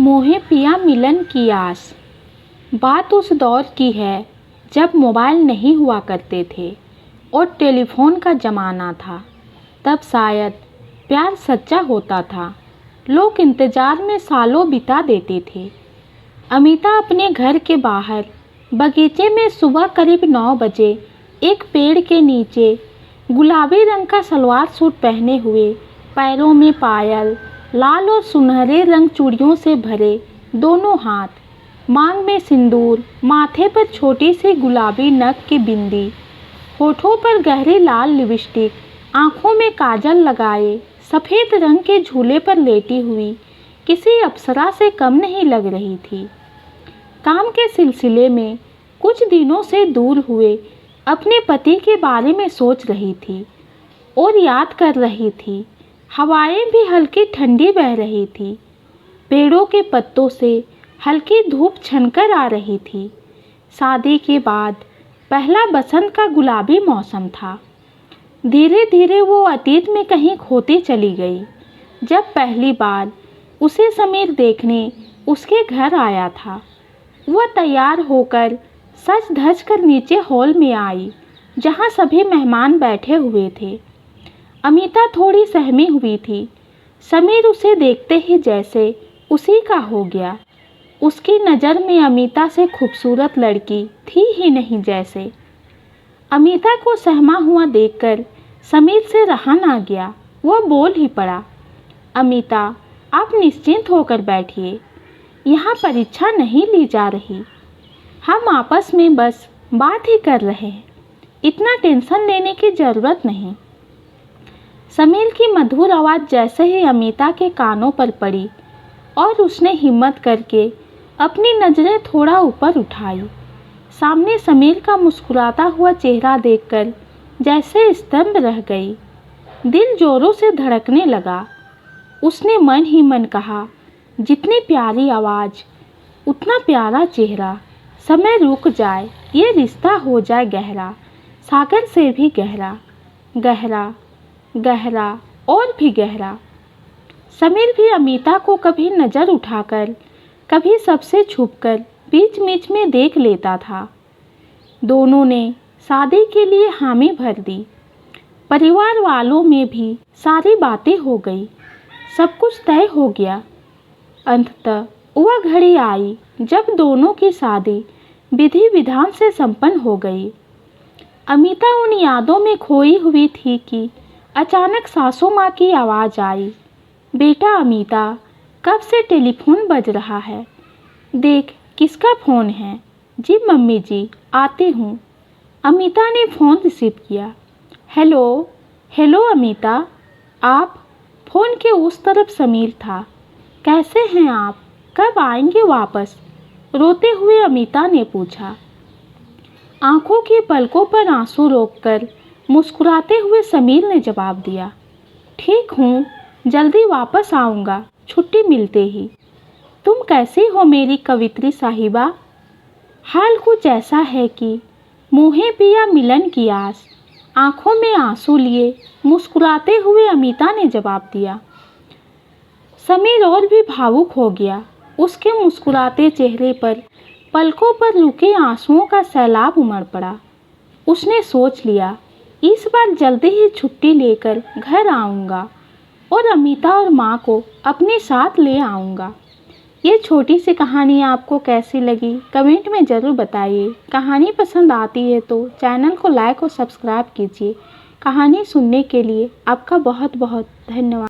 मोहे पिया मिलन की आस। बात उस दौर की है जब मोबाइल नहीं हुआ करते थे और टेलीफोन का ज़माना था। तब शायद प्यार सच्चा होता था। लोग इंतज़ार में सालों बिता देते थे। अमिता अपने घर के बाहर बगीचे में सुबह करीब 9 बजे एक पेड़ के नीचे गुलाबी रंग का सलवार सूट पहने हुए, पैरों में पायल, लाल और सुनहरे रंग चूड़ियों से भरे दोनों हाथ, मांग में सिंदूर, माथे पर छोटी सी गुलाबी नग की बिंदी, होठों पर गहरी लाल लिपस्टिक, आँखों में काजल लगाए सफ़ेद रंग के झूले पर लेटी हुई किसी अप्सरा से कम नहीं लग रही थी। काम के सिलसिले में कुछ दिनों से दूर हुए अपने पति के बारे में सोच रही थी और याद कर रही थी। हवाएं भी हल्की ठंडी बह रही थी। पेड़ों के पत्तों से हल्की धूप छनकर आ रही थी। शादी के बाद पहला बसंत का गुलाबी मौसम था। धीरे धीरे वो अतीत में कहीं खोती चली गई। जब पहली बार उसे समीर देखने उसके घर आया था, वह तैयार होकर सज धज कर नीचे हॉल में आई जहाँ सभी मेहमान बैठे हुए थे। अमिता थोड़ी सहमी हुई थी। समीर उसे देखते ही जैसे उसी का हो गया। उसकी नज़र में अमिता से खूबसूरत लड़की थी ही नहीं जैसे। अमिता को सहमा हुआ देखकर समीर से रहा ना गया। वह बोल ही पड़ा, अमिता, आप निश्चिंत होकर बैठिए। यहाँ परीक्षा नहीं ली जा रही। हम आपस में बस बात ही कर रहे हैं। इतना टेंशन लेने की ज़रूरत नहीं। समीर की मधुर आवाज़ जैसे ही अमिता के कानों पर पड़ी और उसने हिम्मत करके अपनी नज़रें थोड़ा ऊपर उठाई। सामने समीर का मुस्कुराता हुआ चेहरा देखकर जैसे स्तंभ रह गई। दिल जोरों से धड़कने लगा। उसने मन ही मन कहा, जितनी प्यारी आवाज़ उतना प्यारा चेहरा। समय रुक जाए, ये रिश्ता हो जाए गहरा, सागर से भी गहरा, गहरा गहरा और भी गहरा। समीर भी अमिता को कभी नज़र उठाकर, कभी सबसे छुपकर बीच बीच में देख लेता था। दोनों ने शादी के लिए हामी भर दी। परिवार वालों में भी सारी बातें हो गई। सब कुछ तय हो गया। अंततः वह घड़ी आई जब दोनों की शादी विधि विधान से संपन्न हो गई। अमिता उन यादों में खोई हुई थी कि अचानक सासू माँ की आवाज़ आई, बेटा अमिता, कब से टेलीफोन बज रहा है? देख किसका फ़ोन है? जी मम्मी जी, आती हूँ। अमिता ने फ़ोन रिसीव किया। हेलो हेलो अमिता, आप? फ़ोन के उस तरफ समीर था। कैसे हैं आप? कब आएंगे वापस? रोते हुए अमिता ने पूछा। आंखों की पलकों पर आंसू रोककर मुस्कुराते हुए समीर ने जवाब दिया, ठीक हूँ, जल्दी वापस आऊँगा, छुट्टी मिलते ही। तुम कैसी हो मेरी कवित्री साहिबा? हाल कुछ ऐसा है कि मोहे पिया मिलन की आस। आंखों में आंसू लिए मुस्कुराते हुए अमिता ने जवाब दिया। समीर और भी भावुक हो गया। उसके मुस्कुराते चेहरे पर पलकों पर रुके आंसुओं का सैलाब उमड़ पड़ा। उसने सोच लिया, इस बार जल्दी ही छुट्टी लेकर घर आऊँगा और अमिता और माँ को अपने साथ ले आऊँगा। ये छोटी सी कहानी आपको कैसी लगी कमेंट में ज़रूर बताइए। कहानी पसंद आती है तो चैनल को लाइक और सब्सक्राइब कीजिए। कहानी सुनने के लिए आपका बहुत बहुत धन्यवाद।